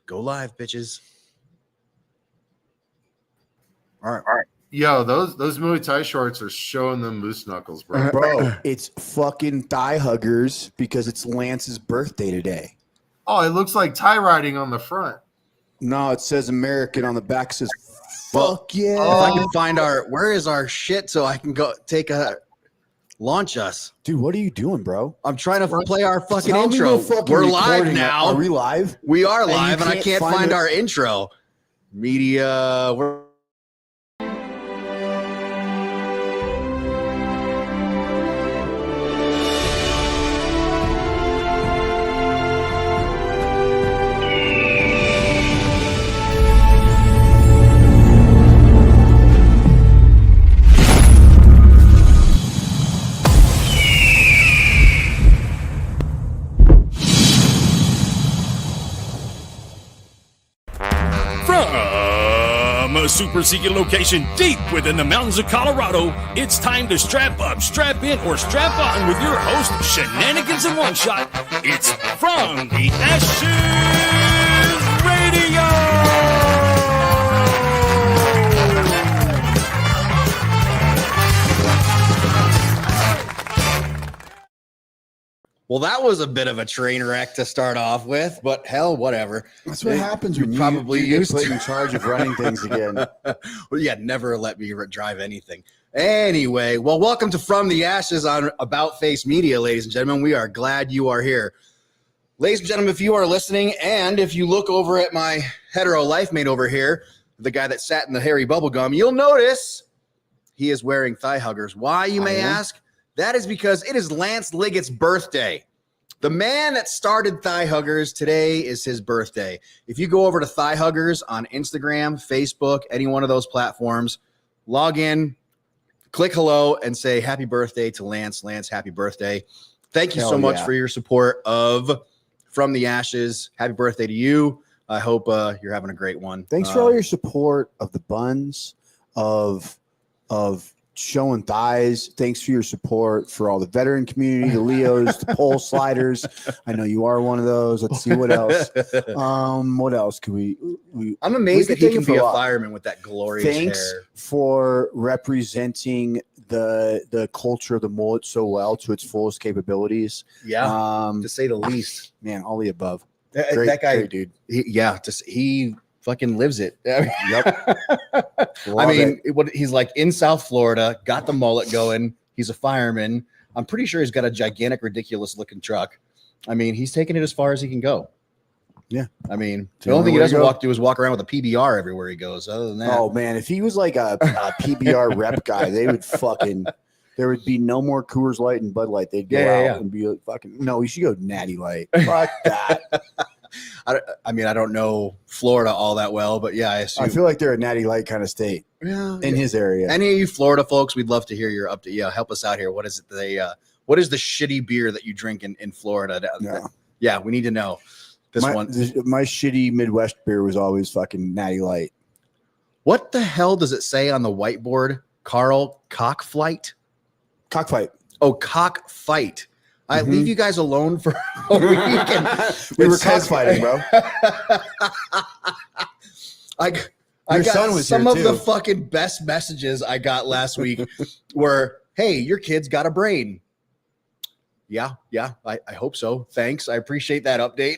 Go live, bitches. All right. Yo, those Muay Thai shorts are showing them moose knuckles, bro. Bro, it's fucking thigh huggers because it's Lance's birthday today. Oh, it looks like tie riding on the front. No, it says American on the back. It says, fuck yeah. If I can find where is our shit so I can go launch us. Dude, what are you doing, bro? I'm trying to play our fucking Tell me intro. we're fucking We're live recording. now. Are we live? We are And you live, and I can't find it? our intro. Media. From a super secret location deep within the mountains of Colorado, it's time to strap up, strap in, or strap on with your host, Shenanigans in One Shot. It's From the Ashes Radio! Well, that was a bit of a train wreck to start off with, but hell, whatever. That's what happens when probably you get used put to. in charge of running things again. Well, yeah, never let me drive anything. Anyway, well, welcome to From the Ashes on About Face Media, ladies and gentlemen. We are glad you are here. Ladies and gentlemen, if you are listening, and if you look over at my hetero life mate over here, the guy that sat in the hairy bubblegum, you'll notice he is wearing thigh huggers. Why, you may ask? That is because it is Lance Liggett's birthday. The man that started Thigh Huggers, today is his birthday. If you go over to Thigh Huggers on Instagram, Facebook, any one of those platforms, log in, click hello, and say happy birthday to Lance. Lance, happy birthday. Thank you so much for your support of From the Ashes. Happy birthday to you. I hope you're having a great one. Thanks for all your support of the buns, of showing thighs. Thanks for your support for all the veteran community, the Leos, the pole sliders. I know you are one of those. Let's see what else. What else could we I'm amazed that he can be a lot. fireman with that glorious Thanks hair. for representing the culture of the mullet so well to its fullest capabilities. Yeah, to say the least. Man, all the above. Great, that guy, great dude. He fucking lives it. Yep. I mean, he's like in South Florida, got the mullet going. He's a fireman. I'm pretty sure he's got a gigantic, ridiculous looking truck. I mean, he's taking it as far as he can go. Yeah. I mean, the only thing he doesn't do is walk around with a PBR everywhere he goes. Other than that. Oh, man. If he was like a PBR rep guy, they would fucking, there would be no more Coors Light and Bud Light. They'd go out and be like, fucking, no, we should go Natty Light. Fuck that. I mean, I don't know Florida all that well, but yeah, I feel like they're a Natty Light kind of state in his area. Any of you Florida folks, we'd love to hear your update. Yeah, help us out here. What is it? What is the shitty beer that you drink in Florida? Yeah, we need to know. My shitty Midwest beer was always fucking Natty Light. What the hell does it say on the whiteboard? Carl, cockfight? Cockfight. Oh, cockfight. I leave you guys alone for a week. We were cockfighting, bro. I got some of the fucking best messages I got last week were, hey, your kid's got a brain. Yeah, I hope so. Thanks. I appreciate that update.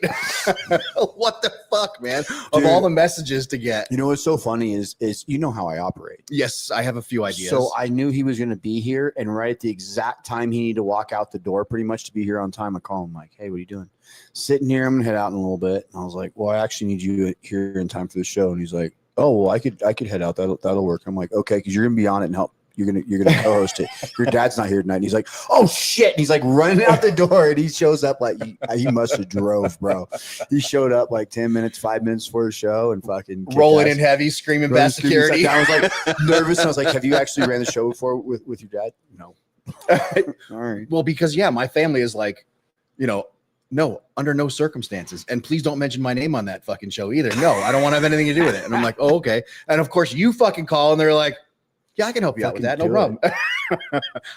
What the fuck, man? Of all the messages to get. You know what's so funny is you know how I operate. Yes, I have a few ideas. So I knew he was going to be here, and right at the exact time he needed to walk out the door pretty much to be here on time, I call him like, hey, what are you doing? Sitting here, I'm going to head out in a little bit. And I was like, well, I actually need you here in time for the show. And he's like, oh, well, I could head out. That'll work. I'm like, okay, because you're going to be on it and help. You're gonna co-host it. Your dad's not here tonight. And he's like, oh shit. And he's like running out the door, and he shows up like he must have drove, bro. He showed up like 10 minutes, 5 minutes for the show, and fucking rolling in heavy, screaming bad security. I was like nervous. And I was like, have you actually ran the show before with your dad? No. All right. Well, because my family is like, no, under no circumstances. And please don't mention my name on that fucking show either. No, I don't want to have anything to do with it. And I'm like, oh, okay. And of course you fucking call and they're like, yeah, I can help you out with that. No problem.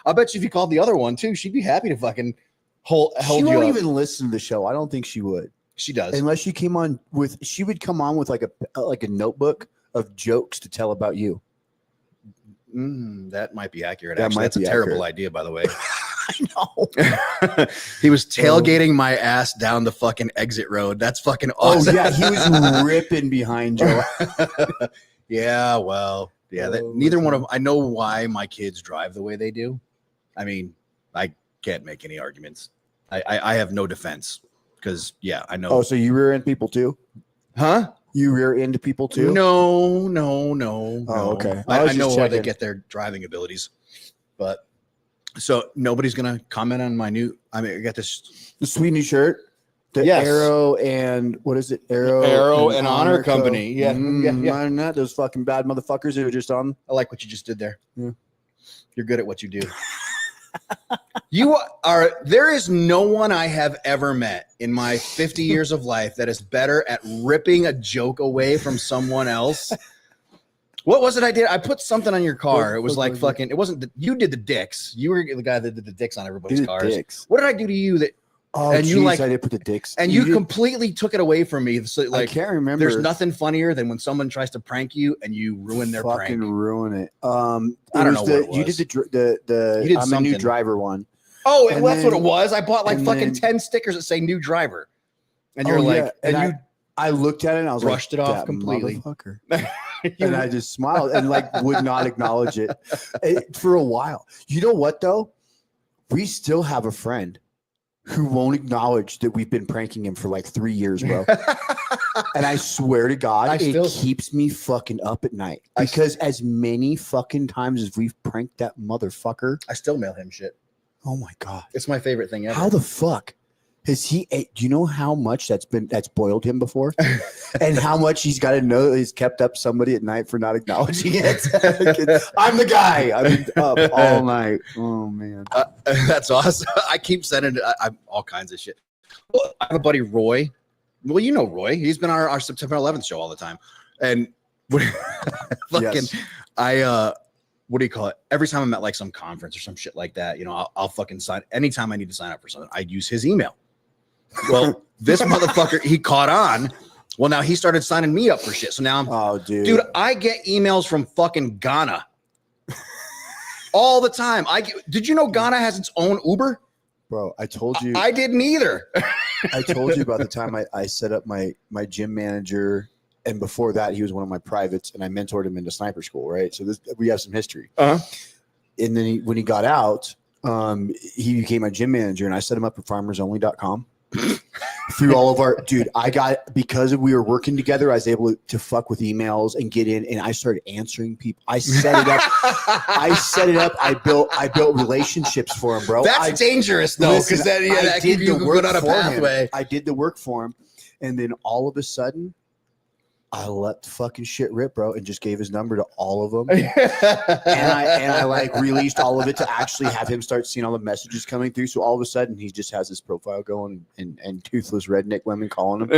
I'll bet you if you called the other one too, she'd be happy to fucking hold you up. She won't even listen to the show. I don't think she would. She does. Unless she came on with, she would come on with like a notebook of jokes to tell about you. That might be accurate. That Actually, might that's a be terrible accurate. idea, by the way. I know. He was tailgating my ass down the fucking exit road. That's fucking awesome. Oh yeah, he was ripping behind Joe. Yeah, well, yeah. Neither one of them. I know why my kids drive the way they do. I mean, I can't make any arguments. I have no defense because yeah, I know. Oh, so you rear end people too? Huh? You rear end people too? No. Oh, okay. I know where they checking. get their driving abilities, but so nobody's gonna comment on my new. I mean, I got this The sweet new shirt. The Yes. Arrow and what is it? Arrow and Honor Company. Yeah, yeah. Mine not those fucking bad motherfuckers who are just on. I like what you just did there. Yeah. You're good at what you do. You are. There is no one I have ever met in my 50 years of life that is better at ripping a joke away from someone else. What was it I did? I put something on your car. It was like fucking. It wasn't. You did the dicks. You were the guy that did the dicks on everybody's cars. Dicks. What did I do to you that? Oh, And you geez, like- I did put the dicks. And you did- completely took it away from me. So I like, can't remember. there's nothing funnier than when someone tries to prank you and you ruin their fucking prank. ruin it. I don't was know the, what it You was. did the You did I'm a something. new driver one. Oh, And that's what then- it was. I bought like and fucking then- 10 stickers that say new driver. And you're Oh, like, yeah. and And you I looked at it and I was brushed like, it off "That completely." motherfucker." you- And I just smiled and like would not acknowledge it for a while. You know what though? We still have a friend who won't acknowledge that we've been pranking him for like 3 years, bro. And I swear to God, it keeps me fucking up at night because as many fucking times as we've pranked that motherfucker. I still mail him shit. Oh my God. It's my favorite thing ever. How the fuck has he do you know how much that's boiled him before? And how much he's got to know that he's kept up somebody at night for not acknowledging it. I'm the guy. I've been up all night. Oh man. That's awesome. I keep sending all kinds of shit. Well, I have a buddy, Roy. Well, you know Roy. He's been on our September 11th show all the time. And fucking, Yes. what do you call it? Every time I'm at like some conference or some shit like that, you know, I'll fucking sign. Anytime I need to sign up for something, I use his email. Well, this motherfucker, he caught on. Well, now he started signing me up for shit. So now I'm, dude, I get emails from fucking Ghana all the time. Did you know Ghana has its own Uber? Bro, I told you. I didn't either. I told you about the time I set up my gym manager. And before that, he was one of my privates, and I mentored him into sniper school, right? So we have some history. Uh-huh. And then when he got out, he became my gym manager, and I set him up at farmersonly.com. Through all of our because we were working together, I was able to fuck with emails and get in, and I started answering people. I set it up. I built relationships for him, bro. That's dangerous though, because then I did you the work go down a for him. pathway. I did the work for him, and then all of a sudden, I let the fucking shit rip, bro, and just gave his number to all of them. and I like released all of it to actually have him start seeing all the messages coming through. So all of a sudden he just has his profile going and toothless redneck women calling him.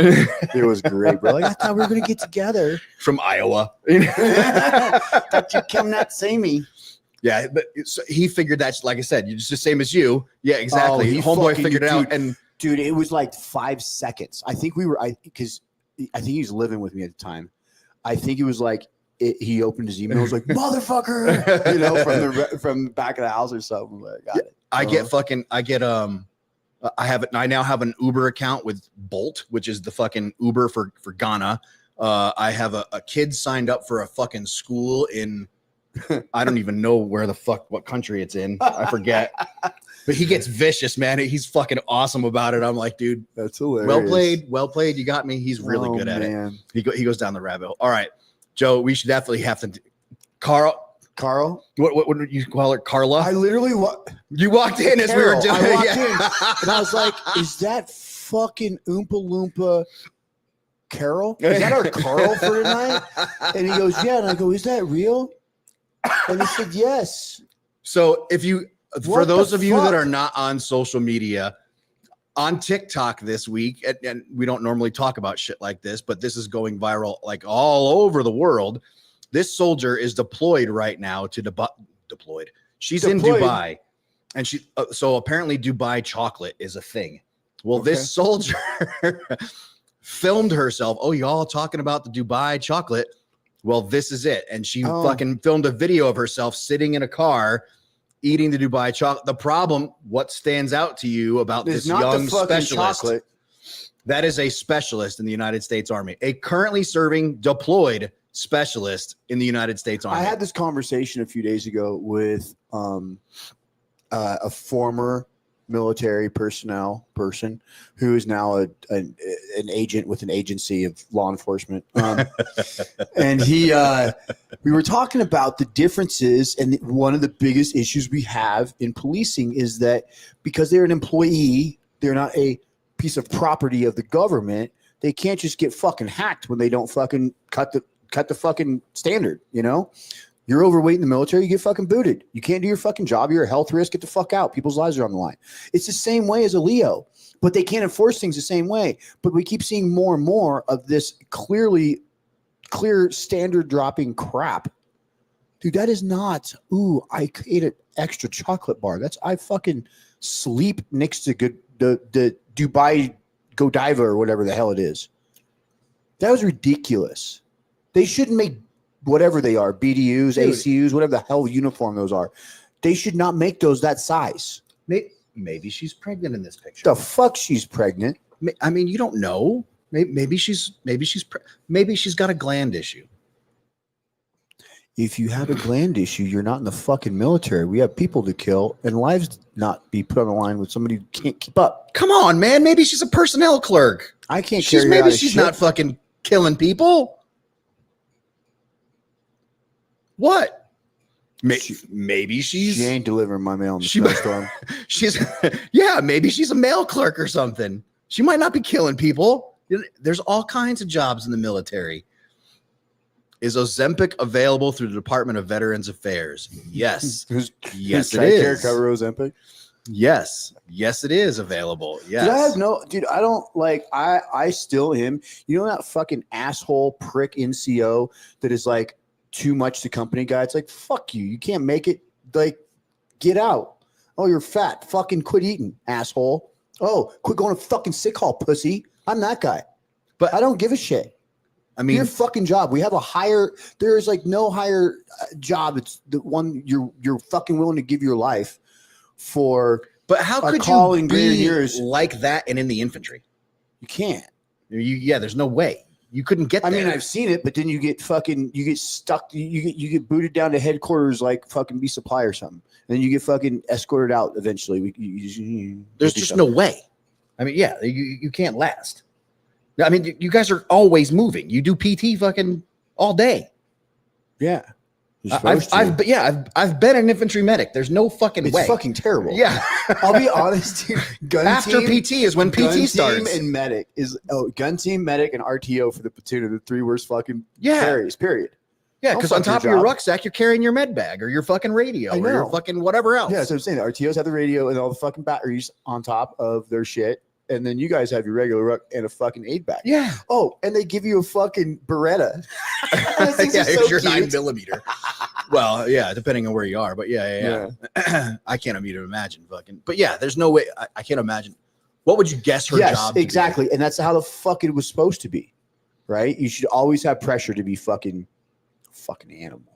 It was great, bro. Like, I thought we were gonna get together. From Iowa. Thought you'd come not see me. Yeah, but he figured that's like I said, you're just the same as you. Yeah, exactly. Homeboy figured it out, and dude, it was like 5 seconds. I think because I think he was living with me at the time. I think it was like he opened his email, was like motherfucker, you know, from the back of the house or something. Like, got it. I now have an Uber account with Bolt, which is the fucking Uber for Ghana. I have a kid signed up for a fucking school in I don't even know what country it's in. I forget. But he gets vicious, man. He's fucking awesome about it. I'm like, dude, that's hilarious. Well played. You got me. He's really good at it. He goes down the rabbit hole. All right, Joe, we should definitely have to. Carl, what would you call her? Carla? I literally you walked in as Carol, we were doing. I walked in, and I was like, "Is that fucking Oompa Loompa Carol? Is that our Carl for tonight?" And he goes, "Yeah." And I go, "Is that real?" And he said, "Yes." So for those of you fuck? that are not on social media, on TikTok this week, and we don't normally talk about shit like this, but this is going viral like all over the world. This soldier is deployed right now to deployed. She's in Dubai, and so apparently Dubai chocolate is a thing. Well, this soldier filmed herself. Oh, y'all talking about the Dubai chocolate? Well, this is it. And she fucking filmed a video of herself sitting in a car eating the Dubai chocolate. The problem, what stands out to you about this young specialist? Chocolate. That is a specialist in the United States Army, a currently serving deployed specialist in the United States Army. I had this conversation a few days ago with a former military personnel person who is now an agent with an agency of law enforcement. And we were talking about the differences, and one of the biggest issues we have in policing is that because they're an employee, they're not a piece of property of the government. They can't just get fucking hacked when they don't fucking cut the fucking standard. You know, you're overweight in the military, you get fucking booted. You can't do your fucking job. You're a health risk. Get the fuck out. People's lives are on the line. It's the same way as a Leo, but they can't enforce things the same way. But we keep seeing more and more of this clear standard dropping crap. Dude, that is not, I ate an extra chocolate bar. I fucking sleep next to the Dubai Godiva or whatever the hell it is. That was ridiculous. They shouldn't make whatever they are, BDUs, dude, ACUs, whatever the hell uniform those are. They should not make those that size. Maybe she's pregnant in this picture. The fuck she's pregnant? I mean, you don't know. Maybe she's got a gland issue. If you have a gland issue, you're not in the fucking military. We have people to kill and lives not be put on the line with somebody who can't keep up. Come on, man. Maybe she's a personnel clerk. I can't. Maybe she's not fucking killing people. What? Maybe she ain't delivering my mail in the snowstorm. Maybe she's a mail clerk or something. She might not be killing people. There's all kinds of jobs in the military. Is Ozempic available through the Department of Veterans Affairs? Yes. Yes, it is. Cover Ozempic? Yes. Yes, it is available. Yes. I don't like, I still am. You know that fucking asshole prick NCO that is like too much to company guy? It's like, fuck you. You can't make it. Like, get out. Oh, you're fat. Fucking quit eating, asshole. Oh, quit going to fucking sick hall, pussy. I'm that guy. But I don't give a shit. I mean, your fucking job. We have there is like no higher job. It's the one you're fucking willing to give your life for. But how could you be like that and in the infantry? You can't. There's no way. You couldn't get there. I mean, I've seen it, but then you get stuck. You get booted down to headquarters like fucking B supply or something. And then you get fucking escorted out eventually. There's just no way. I mean, you can't last. I mean, you guys are always moving. You do PT fucking all day. Yeah. I've been an infantry medic. There's no fucking way. It's fucking terrible. Yeah. I'll be honest, dude. After PT is when PT starts. Gun team and medic gun team, medic, and RTO for the platoon are the three worst fucking carries, period. Yeah, because on top of your rucksack, you're carrying your med bag or your fucking radio or your fucking whatever else. Yeah, that's what I'm saying. The RTOs have the radio and all the fucking batteries on top of their shit. And then you guys have your regular ruck and a fucking aid bag. Yeah. Oh, and they give you a fucking Beretta. It's your 9mm. Well, yeah, depending on where you are. But yeah. I can't even imagine fucking. But yeah, there's no way. I can't imagine. What would you guess her job to exactly. And that's how the fuck it was supposed to be. Right? You should always have pressure to be fucking animal.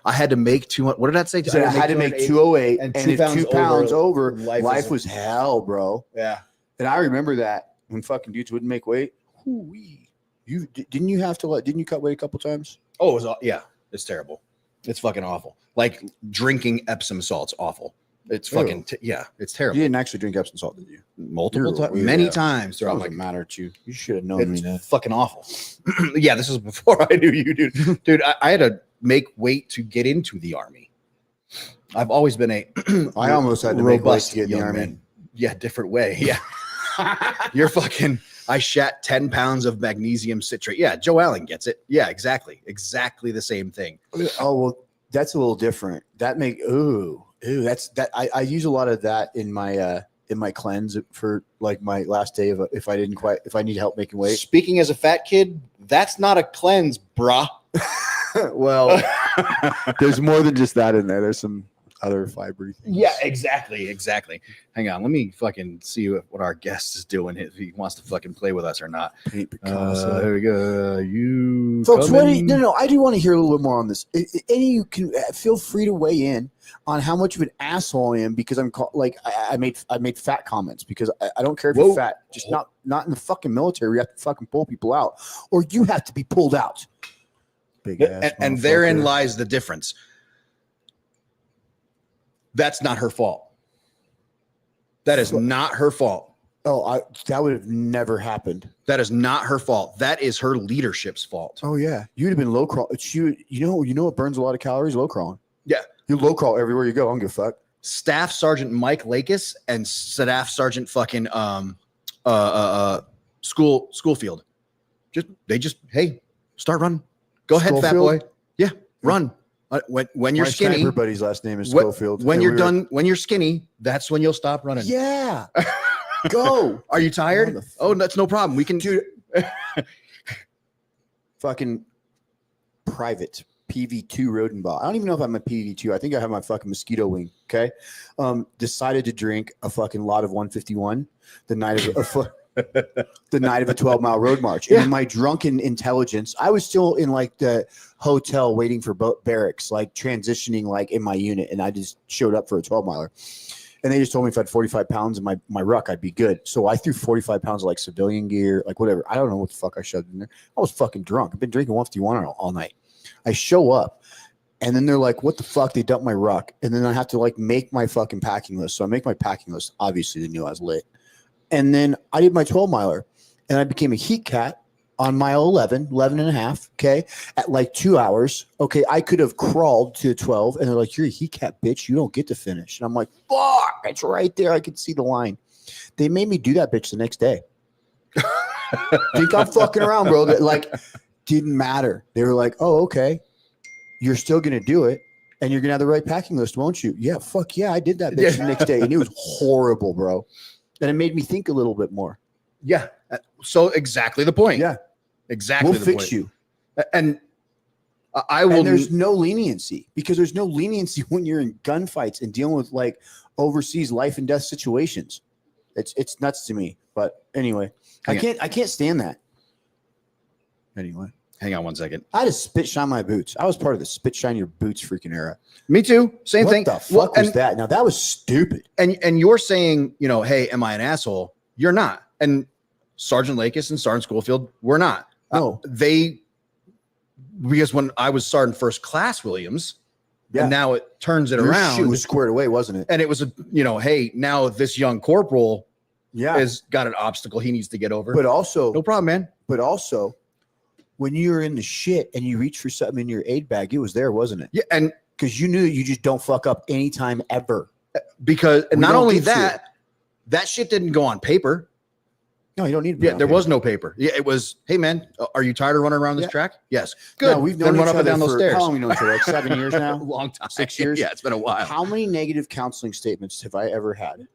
I had to make 200. What did that say? I had to make 208 and if 2 pounds over, life was hell, bro. Yeah. And I remember that when fucking dudes wouldn't make weight. Didn't you cut weight a couple times? Oh, it's terrible. It's fucking awful. Like drinking Epsom salt's awful. It's fucking it's terrible. You didn't actually drink Epsom salt, did you? Multiple times, many times throughout my matter to you. You should have known me that. Fucking awful. Yeah, this was before I knew you, dude. Dude, I had to make weight to get into the army. I've always been I almost had to make weight to get in the army. Man. Yeah, different way. Yeah. I shat 10 pounds of magnesium citrate. Yeah, Joe Allen gets it. Yeah, exactly. Exactly the same thing. Oh, well, that's a little different. That I use a lot of that in my cleanse for like my last day of if I need help making weight. Speaking as a fat kid, that's not a cleanse, brah. Well, there's more than just that in there. There's some other fibery things. Yeah, exactly. Hang on, let me fucking see what our guest is doing, if he wants to fucking play with us or not. Paint Picasso. Here we go. You Folks, coming? no, I do want to hear a little bit more on this. Any of you can feel free to weigh in on how much of an asshole I am because I'm I made fat comments because I don't care if you're fat, just not in the fucking military where you have to fucking pull people out or you have to be pulled out. Big ass and therein lies the difference. That's not her fault. That is not her fault. Oh, that would have never happened. That is not her fault. That is her leadership's fault. Oh yeah, you'd have been low crawl. You know what burns a lot of calories? Low crawling. Yeah, you low crawl everywhere you go. I don't give a fuck. Staff Sergeant Mike Lakis and Staff Sergeant fucking Schoolfield. They just hey, start running. Go ahead, fat boy. Yeah, run. When you're skinny, everybody's last name is Schofield. When you're done, when you're skinny, that's when you'll stop running. Yeah. Go. Are you tired? Oh, that's no problem. We can do fucking private PV2 Rodenbach. I don't even know if I'm a PV2. I think I have my fucking mosquito wing. Okay. Decided to drink a fucking lot of 151 the night of the night of a 12-mile road march. And in my drunken intelligence, I was still in like the hotel waiting for barracks, like transitioning like in my unit. And I just showed up for a 12-miler. And they just told me if I had 45 pounds in my ruck, I'd be good. So I threw 45 pounds of like civilian gear, like whatever. I don't know what the fuck I shoved in there. I was fucking drunk. I've been drinking 151 all night. I show up and then they're like, what the fuck? They dumped my ruck. And then I have to like make my fucking packing list. So I make my packing list. Obviously they knew I was lit. And then I did my 12-miler and I became a heat cat on mile 11 and a half. Okay. At like 2 hours. Okay. I could have crawled to 12 and they're like, you're a heat cat, bitch. You don't get to finish. And I'm like, fuck, it's right there. I could see the line. They made me do that bitch the next day. Think I'm fucking around, bro. That like didn't matter. They were like, oh, okay. You're still going to do it. And you're going to have the right packing list, won't you? Yeah. Fuck yeah. I did that bitch the next day. And it was horrible, bro. And it made me think a little bit more. Yeah. So exactly the point. Yeah. Exactly. We'll the fix point. you. And I will. And there's no leniency because there's no leniency when you're in gunfights and dealing with like overseas life and death situations. It's nuts to me. But anyway, I can't stand that. Anyway. Hang on one second. I had to spit shine my boots. I was part of the spit shine your boots freaking era. Me too. Same thing. What the fuck was that? Now that was stupid. And you're saying, hey, am I an asshole? You're not. And Sergeant Lakis and Sergeant Schoolfield were not. No. Because when I was Sergeant First Class Williams, and now it turns it around. Shit was squared away, wasn't it? And it was hey, now this young corporal has got an obstacle he needs to get over. But also, no problem, man. But also, when you were in the shit and you reached for something in your aid bag, it was there, wasn't it? Yeah, and because you knew you just don't fuck up anytime ever. Because not only that shit didn't go on paper. No, you don't need. Yeah, there was no paper. Yeah, it was. Hey, man, are you tired of running around this track? Yes. Good. No, we've known run up and down those stairs. How long we known each other? Like 7 years now. Long time. 6 years. Yeah, it's been a while. How many negative counseling statements have I ever had?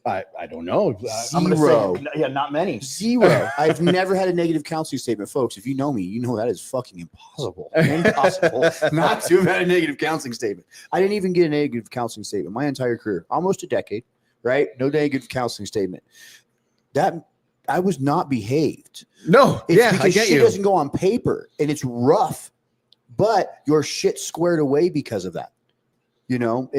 I don't know. Zero. Not many. Zero. I've never had a negative counseling statement, folks. If you know me, you know that is fucking impossible. Impossible not to have had a negative counseling statement. I didn't even get a negative counseling statement my entire career, almost a decade. Right? No negative counseling statement. That I was not behaved. No. It's because shit doesn't go on paper and it's rough, but your shit squared away because of that. I don't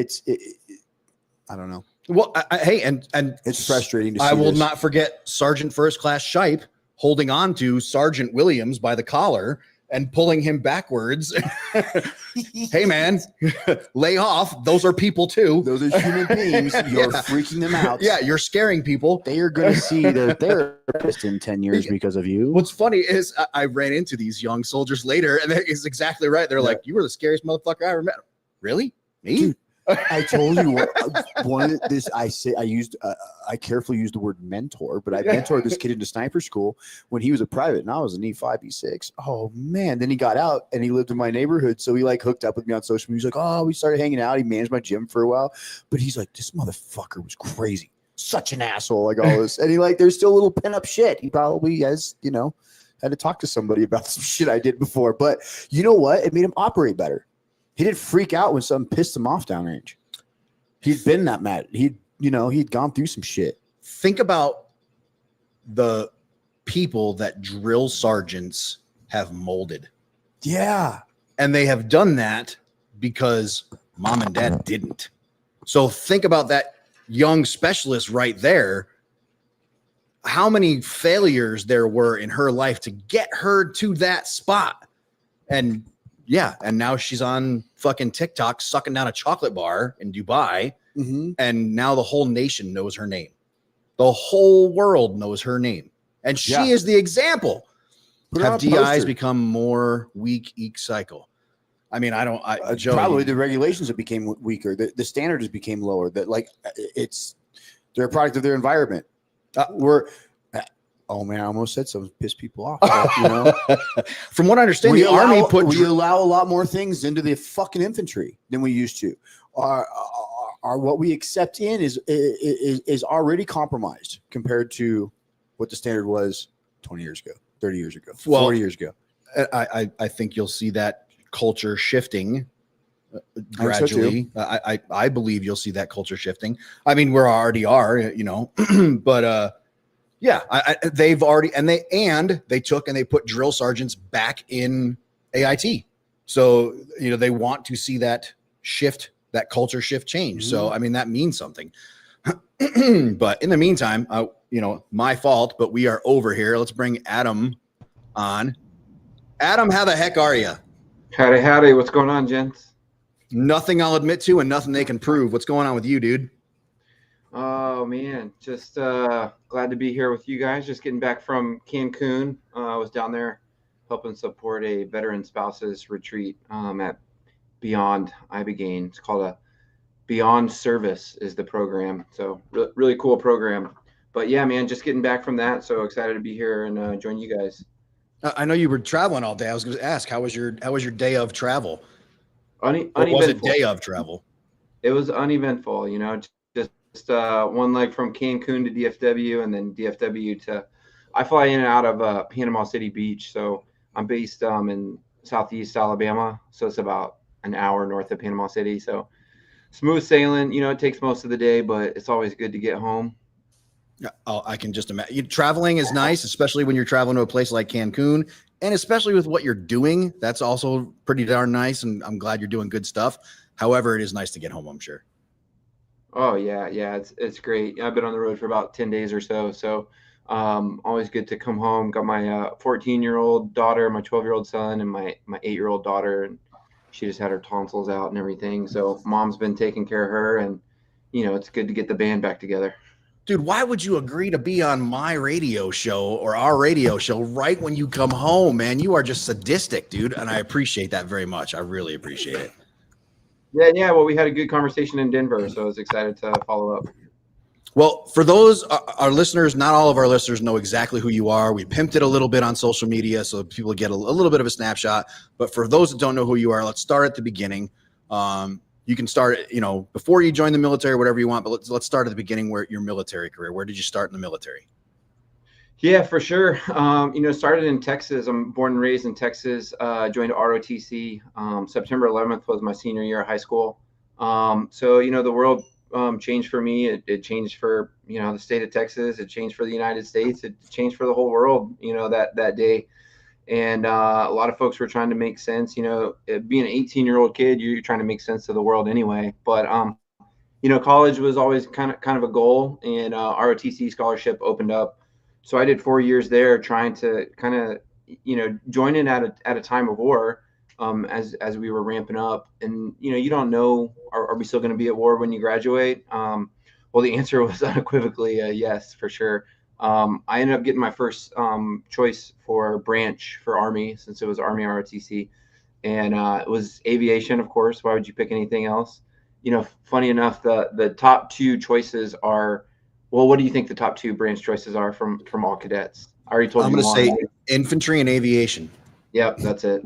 know. Well, hey, and it's frustrating to see. I will not forget Sergeant First Class Shipe holding on to Sergeant Williams by the collar and pulling him backwards. Hey, man, lay off. Those are people too. Those are human beings. You're freaking them out. Yeah, you're scaring people. They are going to see their therapist in 10 years because of you. What's funny is I ran into these young soldiers later, and it's exactly right. They're like, "You were the scariest motherfucker I ever met." Really? Me? Dude, I told you one of this. I carefully used the word mentor, but I mentored this kid into sniper school when he was a private, and I was an E5, E6. Oh man! Then he got out and he lived in my neighborhood, so he like hooked up with me on social media. He's like, "Oh, we started hanging out." He managed my gym for a while, but he's like, "This motherfucker was crazy, such an asshole." Like all this, and he there's still a little pin up shit. He probably has, had to talk to somebody about some shit I did before. But you know what? It made him operate better. He didn't freak out when something pissed him off downrange. He'd been that mad. He'd gone through some shit. Think about the people that drill sergeants have molded. Yeah. And they have done that because mom and dad didn't. So think about that young specialist right there. How many failures there were in her life to get her to that spot. And yeah, and now she's on fucking TikTok sucking down a chocolate bar in Dubai. Mm-hmm. And now the whole nation knows her name. The whole world knows her name. And she is the example. Have DIs become more weak each cycle? I mean, Joe, probably the regulations have became weaker. The standards became lower. That they're a product of their environment. Oh man, I almost said something to piss people off. From what I understand, the Army we allow a lot more things into the fucking infantry than we used to. Our what we accept in is already compromised compared to what the standard was 20 years ago, 30 years ago, 40 years ago. I think you'll see that culture shifting gradually. I believe you'll see that culture shifting. I mean, we already are, but they've already they took and they put drill sergeants back in AIT. So, they want to see that shift, that culture shift change. Mm-hmm. So, I mean, that means something. But in the meantime, my fault, but we are over here. Let's bring Adam on. Adam, how the heck are you? Howdy. What's going on, gents? Nothing I'll admit to and nothing they can prove. What's going on with you, dude? Oh, man. Just glad to be here with you guys. Just getting back from Cancun. I was down there helping support a veteran spouses retreat at Beyond Ibogaine. It's called a Beyond Service is the program. So really cool program. But yeah, man, just getting back from that. So excited to be here and join you guys. I know you were traveling all day. I was going to ask, how was your day of travel? Uneventful. Was it day of travel? It was uneventful, just one leg from Cancun to DFW and then DFW to, I fly in and out of Panama City Beach. So I'm based in Southeast Alabama. So it's about an hour north of Panama City. So smooth sailing, it takes most of the day, but it's always good to get home. Oh, I can just imagine. Traveling is nice, especially when you're traveling to a place like Cancun, and especially with what you're doing. That's also pretty darn nice, and I'm glad you're doing good stuff. However, it is nice to get home, I'm sure. Oh, yeah, it's great. I've been on the road for about 10 days or so, so always good to come home. Got my 14-year-old daughter, my 12-year-old son, and my 8-year-old daughter, and she just had her tonsils out and everything. So mom's been taking care of her, and, it's good to get the band back together. Dude, why would you agree to be on my radio show or our radio show right when you come home, man? You are just sadistic, dude, and I appreciate that very much. I really appreciate it. Yeah. Well, we had a good conversation in Denver, so I was excited to follow up. Well, for those, our listeners, not all of our listeners know exactly who you are. We pimped it a little bit on social media so people get a little bit of a snapshot. But for those that don't know who you are, let's start at the beginning. You can start, before you join the military, whatever you want, but let's start at the beginning where your military career. Where did you start in the military? Yeah, for sure. Started in Texas. I'm born and raised in Texas. Joined ROTC. September 11th was my senior year of high school. So the world changed for me. It changed for, the state of Texas. It changed for the United States. It changed for the whole world, that day. And a lot of folks were trying to make sense, being an 18-year-old kid, you're trying to make sense of the world anyway. But, college was always kind of a goal, and ROTC scholarship opened up. So I did 4 years there trying to kind of, join in at a time of war as we were ramping up. And, you don't know, are we still going to be at war when you graduate? Well, the answer was unequivocally yes, for sure. I ended up getting my first choice for branch for Army, since it was Army ROTC, and it was aviation, of course. Why would you pick anything else? Funny enough, the top two choices are, well, what do you think the top two branch choices are from all cadets? I already told you. I'm going to say infantry and aviation. Yep, that's it.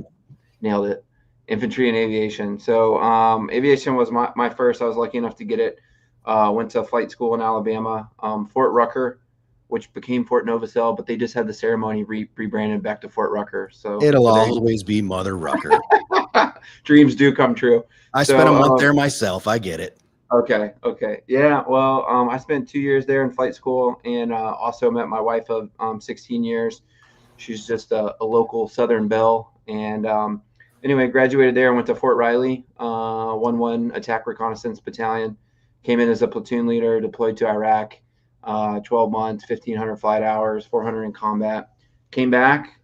Nailed it. Infantry and aviation. So aviation was my first. I was lucky enough to get it. Went to flight school in Alabama, Fort Rucker, which became Fort Novosel, but they just had the ceremony rebranded back to Fort Rucker. So it'll always be Mother Rucker. Dreams do come true. I spent a month there myself. I get it. Okay. Yeah. Well, I spent 2 years there in flight school, and also met my wife of 16 years. She's just a local Southern belle. And anyway, graduated there and went to Fort Riley, 1-1 Attack Reconnaissance Battalion. Came in as a platoon leader, deployed to Iraq, 12 months, 1,500 flight hours, 400 in combat. Came back,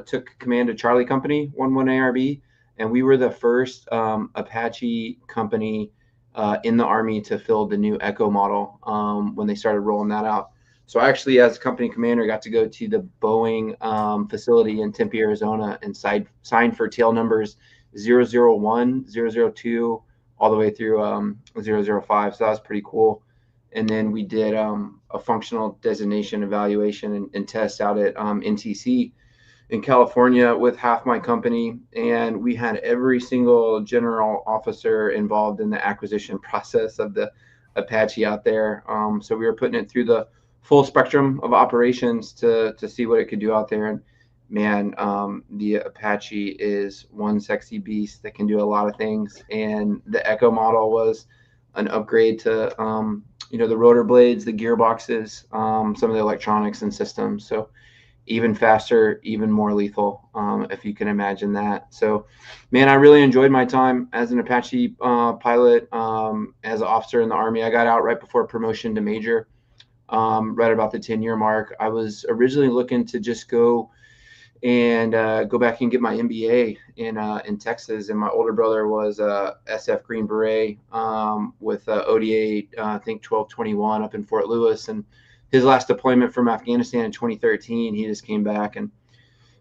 took command of Charlie Company, 1-1 ARB, and we were the first Apache company in the Army to field the new Echo model when they started rolling that out. So I actually, as company commander, got to go to the Boeing facility in Tempe, Arizona, and sign for tail numbers 001, 002, all the way through 005. So that was pretty cool. And then we did a functional designation evaluation and test out at NTC in California with half my company, and we had every single general officer involved in the acquisition process of the Apache out there. So we were putting it through the full spectrum of operations to see what it could do out there. And man, the Apache is one sexy beast that can do a lot of things. And the Echo model was an upgrade to the rotor blades, the gearboxes, some of the electronics and systems. So even faster, even more lethal, if you can imagine that. So, man, I really enjoyed my time as an Apache pilot, as an officer in the Army. I got out right before promotion to major, right about the 10-year mark. I was originally looking to just go and go back and get my MBA in Texas. And my older brother was a SF Green Beret with ODA, I think 1221 up in Fort Lewis. And his last deployment from Afghanistan in 2013, he just came back, and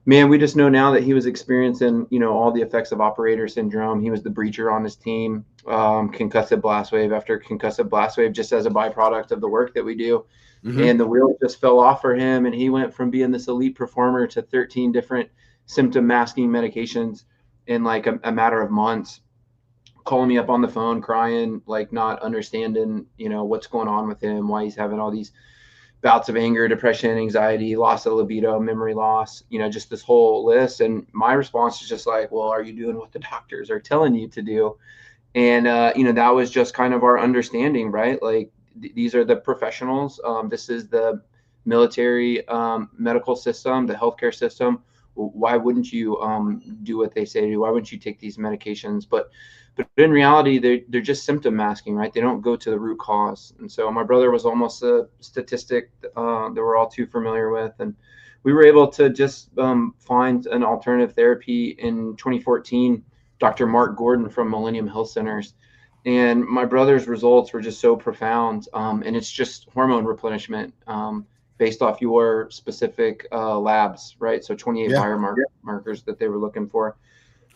man, we just know now that he was experiencing, all the effects of operator syndrome. He was the breacher on his team, concussive blast wave after concussive blast wave, just as a byproduct of the work that we do. Mm-hmm. And the wheels just fell off for him, and he went from being this elite performer to 13 different symptom masking medications in like a matter of months, calling me up on the phone, crying, like not understanding, what's going on with him, why he's having all these bouts of anger, depression, anxiety, loss of libido, memory loss, just this whole list. And my response is just like, well, are you doing what the doctors are telling you to do? And, that was just kind of our understanding, right? Like these are the professionals. This is the military medical system, the healthcare system. Why wouldn't you do what they say to do? Why wouldn't you take these medications? But in reality, they're just symptom masking, right? They don't go to the root cause. And so my brother was almost a statistic that we're all too familiar with. And we were able to just find an alternative therapy in 2014, Dr. Mark Gordon from Millennium Health Centers. And my brother's results were just so profound. And it's just hormone replenishment based off your specific labs, right? So 28 biomarkers that they were looking for.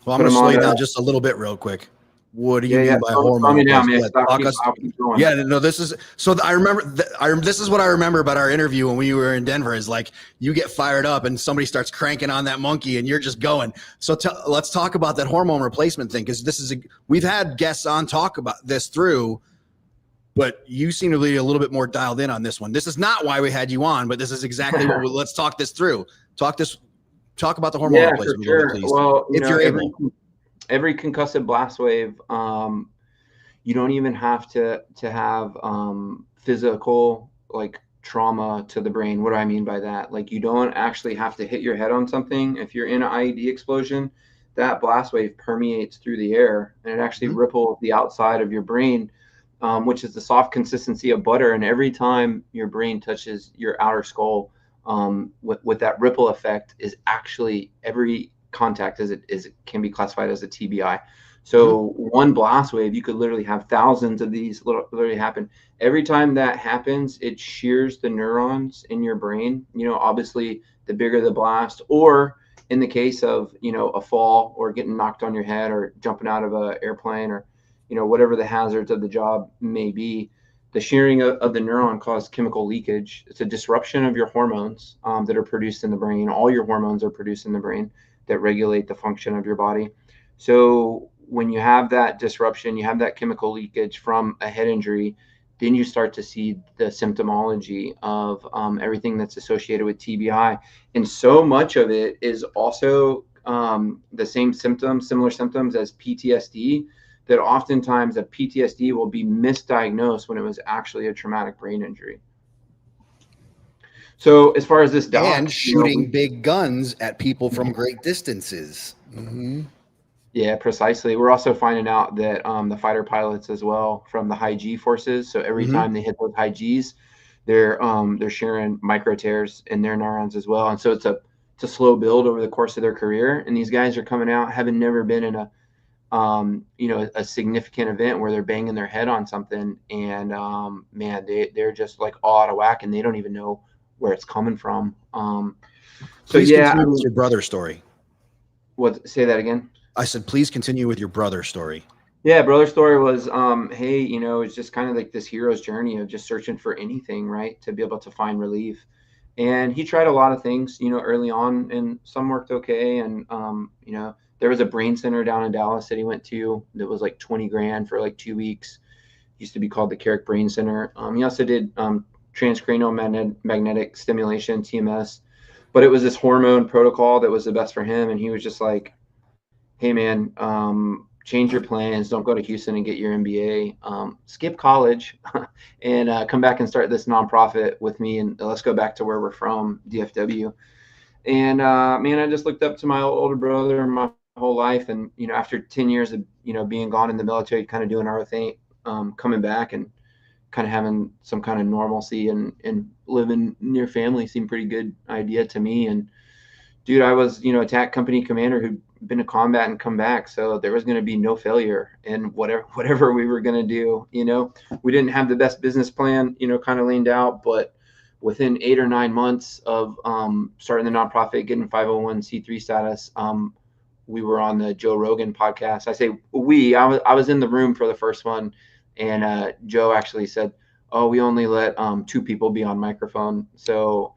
Well, I'm going to slow you down just a little bit real quick. What do you mean by hormone? This is so. I remember. This is what I remember about our interview when we were in Denver. Is like you get fired up and somebody starts cranking on that monkey and you're just going. So let's talk about that hormone replacement thing, because we've had guests on talk about this through, but you seem to be a little bit more dialed in on this one. This is not why we had you on, but this is exactly what. Let's talk this through. Talk about the hormone replacement, for sure. Please. Well, if you're able. Every concussive blast wave, you don't even have to have physical like trauma to the brain. What do I mean by that? Like you don't actually have to hit your head on something. If you're in an IED explosion, that blast wave permeates through the air and it actually ripples the outside of your brain, which is the soft consistency of butter. And every time your brain touches your outer skull, with that ripple effect is actually every contact as it can be classified as a TBI. So one blast wave, you could literally have thousands of these literally happen. Every time that happens, it shears the neurons in your brain. Obviously the bigger the blast, or in the case of, a fall or getting knocked on your head or jumping out of an airplane or, whatever the hazards of the job may be, the shearing of the neuron causes chemical leakage. It's a disruption of your hormones that are produced in the brain. All your hormones are produced in the brain that regulate the function of your body. So when you have that disruption, you have that chemical leakage from a head injury, then you start to see the symptomology of everything that's associated with TBI. And so much of it is also the same symptoms, similar symptoms as PTSD, that oftentimes a PTSD will be misdiagnosed when it was actually a traumatic brain injury. So as far as this doc, And shooting big guns at people from great distances. yeah, precisely. We're also finding out that the fighter pilots as well from the high G forces. So every time they hit those high Gs, they're sharing micro tears in their neurons as well. And so it's a slow build over the course of their career. And these guys are coming out having never been in a significant event where they're banging their head on something, and man, they're just like all out of whack, and they don't even know where it's coming from. Please continue with your brother story. What? Say that again. I said, please continue with your brother story. Yeah, brother story was, hey, it's just kind of like this hero's journey of just searching for anything, right, to be able to find relief. And he tried a lot of things, early on, and some worked okay. And there was a brain center down in Dallas that he went to that was like 20 grand for like 2 weeks. Used to be called the Carrick Brain Center. He also did transcranial magnetic stimulation, TMS, but it was this hormone protocol that was the best for him. And he was just like, hey man, change your plans. Don't go to Houston and get your MBA. Skip college and come back and start this nonprofit with me. And let's go back to where we're from, DFW. And man, I just looked up to my older brother my whole life. And, after 10 years of, being gone in the military, kind of doing our thing, coming back and kind of having some kind of normalcy and living near family seemed pretty good idea to me. And dude, I was, attack company commander who'd been to combat and come back. So there was going to be no failure in whatever we were going to do. We didn't have the best business plan, kind of leaned out, but within 8 or 9 months of starting the nonprofit, getting 501c3 status, we were on the Joe Rogan podcast. I say I was in the room for the first one, and Joe actually said, "Oh, we only let 2 people be on microphone." So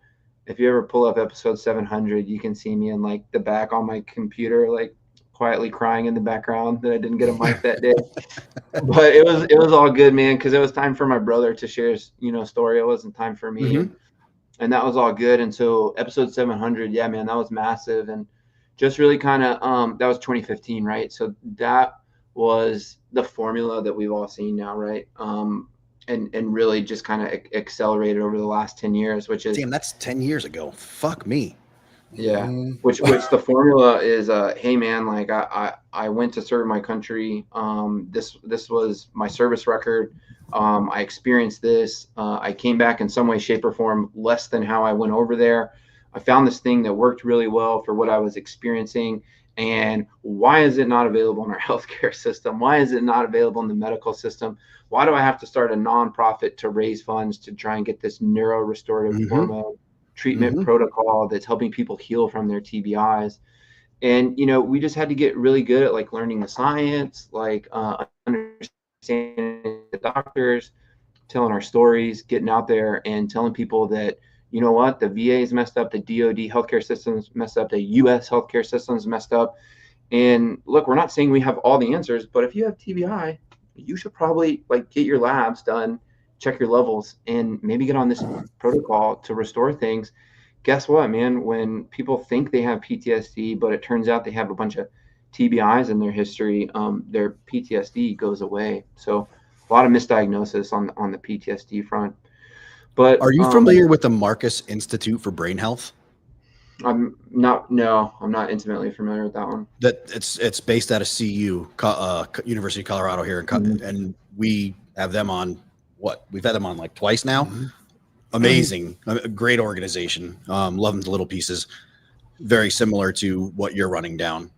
if you ever pull up episode 700, you can see me in like the back on my computer, like quietly crying in the background that I didn't get a mic that day. But it was all good, man, because it was time for my brother to share his, story. It wasn't time for me, and that was all good. And so episode 700, yeah, man, that was massive, and just really kind of that was 2015, right? So that was the formula that we've all seen now, right? And really just kind of accelerated over the last 10 years, which is, damn, that's 10 years ago. Fuck me. Yeah. Which the formula is, hey man, like I went to serve my country. This was my service record. I experienced this. I came back in some way, shape or form, less than how I went over there. I found this thing that worked really well for what I was experiencing. And why is it not available in our healthcare system? Why is it not available in the medical system? Why do I have to start a nonprofit to raise funds to try and get this neuro restorative hormone treatment protocol that's helping people heal from their TBIs? And, we just had to get really good at like learning the science, like understanding the doctors, telling our stories, getting out there and telling people that, you know what, the VA is messed up, the DoD healthcare system's messed up, the US healthcare system's messed up. And look, we're not saying we have all the answers, but if you have TBI, you should probably like get your labs done, check your levels, and maybe get on this protocol to restore things. Guess what, man? When people think they have PTSD, but it turns out they have a bunch of TBIs in their history, their PTSD goes away. So a lot of misdiagnosis on the PTSD front. But are you familiar with the Marcus Institute for Brain Health? I'm not intimately familiar with that one. That it's based out of CU, University of Colorado here, and we have them on. We've had them on like twice now. Amazing, a great organization. Love them to little pieces. Very similar to what you're running down.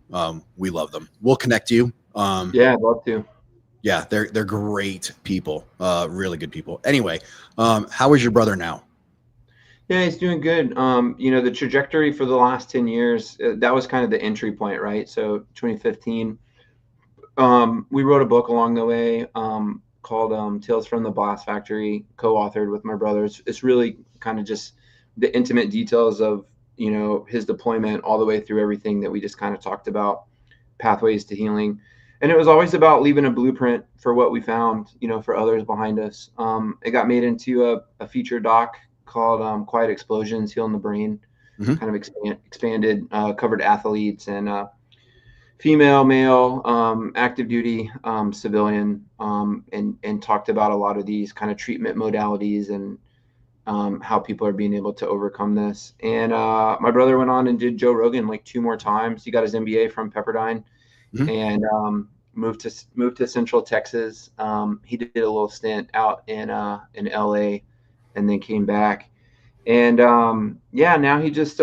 We love them. We'll connect you. Yeah, I'd love to. Yeah, they're great people, really good people. Anyway, how is your brother now? Yeah, he's doing good. The trajectory for the last 10 years, that was kind of the entry point, right? So 2015, we wrote a book along the way called Tales from the Blast Factory, co-authored with my brothers. It's really kind of just the intimate details of, his deployment all the way through everything that we just kind of talked about, pathways to healing. And it was always about leaving a blueprint for what we found, for others behind us. It got made into a feature doc called Quiet Explosions, Healing the Brain, kind of expanded, covered athletes and, female, male, active duty, civilian, and talked about a lot of these kind of treatment modalities and how people are being able to overcome this. And my brother went on and did Joe Rogan like 2 more times. He got his MBA from Pepperdine, and moved to Central Texas. He did a little stint out in LA, and then came back. And now he just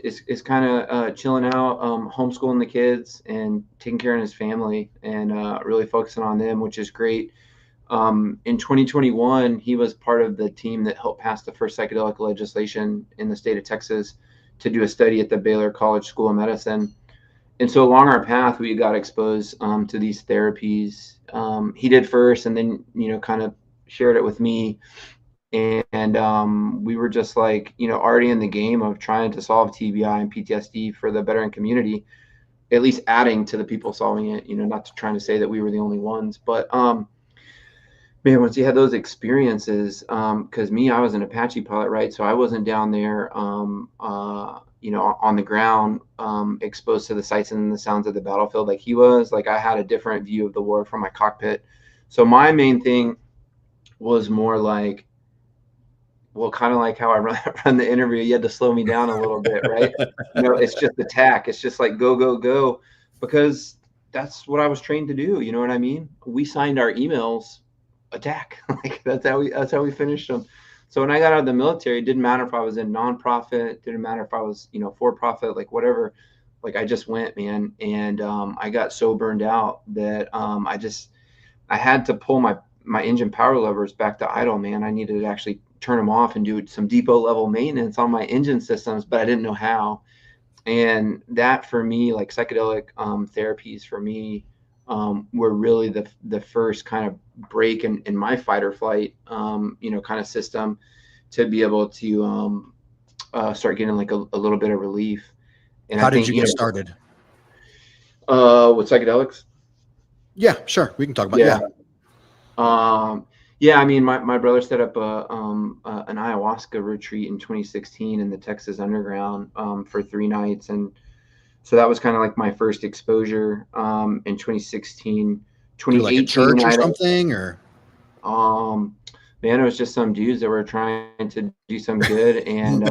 is kind of chilling out, homeschooling the kids and taking care of his family, and really focusing on them, which is great. In 2021, he was part of the team that helped pass the first psychedelic legislation in the state of Texas to do a study at the Baylor College School of Medicine. And so along our path, we got exposed to these therapies. He did first, and then, kind of shared it with me. And we were just like, already in the game of trying to solve TBI and PTSD for the veteran community, at least adding to the people solving it, not to trying to say that we were the only ones. But man, once you had those experiences, because I was an Apache pilot, right? So I wasn't down there, on the ground, exposed to the sights and the sounds of the battlefield like he was. Like, I had a different view of the war from my cockpit. So my main thing was more like, well, kind of like how I run the interview, you had to slow me down a little bit, right? It's just attack. It's just like go, go, go, because that's what I was trained to do. You know what I mean? We signed our emails attack. Like that's how we finished them. So when I got out of the military, it didn't matter if I was in nonprofit, didn't matter if I was, for profit, like whatever. Like I just went, man, and I got so burned out that I had to pull my engine power levers back to idle, man. I needed to actually turn them off and do some depot level maintenance on my engine systems, but I didn't know how. And that for me, like psychedelic therapies for me, were really the first kind of break in my fight or flight, kind of system to be able to start getting like a little bit of relief. And how did you get started? With psychedelics? Yeah, sure. We can talk about my brother set up an ayahuasca retreat in 2016 in the Texas Underground for 3 nights, and so that was kind of like my first exposure in 2016. 2018, like a church or something, or man, it was just some dudes that were trying to do some good and